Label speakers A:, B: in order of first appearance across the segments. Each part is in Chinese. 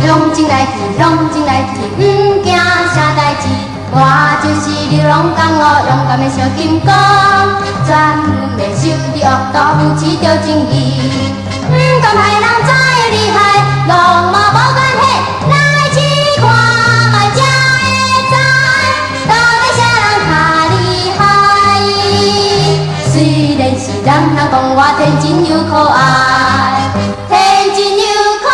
A: 向前来去，向前来去，不惊啥代志。我就是流浪江湖，勇敢的小金刚，专门的守伫恶道，扶持着正义。不讲歹人再厉害，拢嘛无关系，来试看卖才会知，到底啥人较厉害。虽然是人讲我天真又可爱，天真又可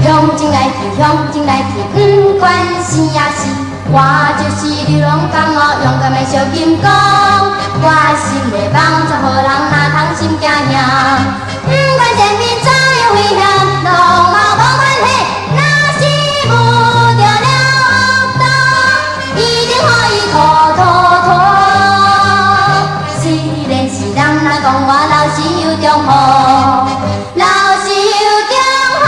A: 向前来去，向前来去，不管生也死，我就是流浪江湖，勇敢的小金刚。我心内放出好人，哪通心惊惊？不管前面怎样危险，拢嘛无关系。若是遇着了恶道，一定予伊拖拖拖。虽然是人来讲我老实又忠厚，老实又忠厚。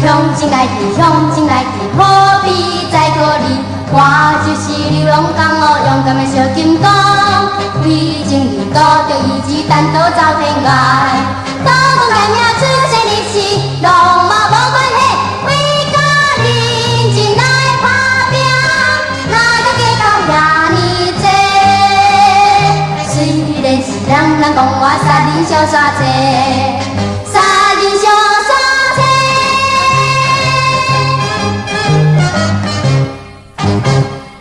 A: 向前来去，向前来去，何必再考虑？我就是流浪江湖，勇敢的小金刚。为正义赌着意志，单刀走天涯。刀光剑影出世历史，拢嘛无关系。为个认真来打拼，哪个计较遐尼多？虽然是人讲我杀人小煞济。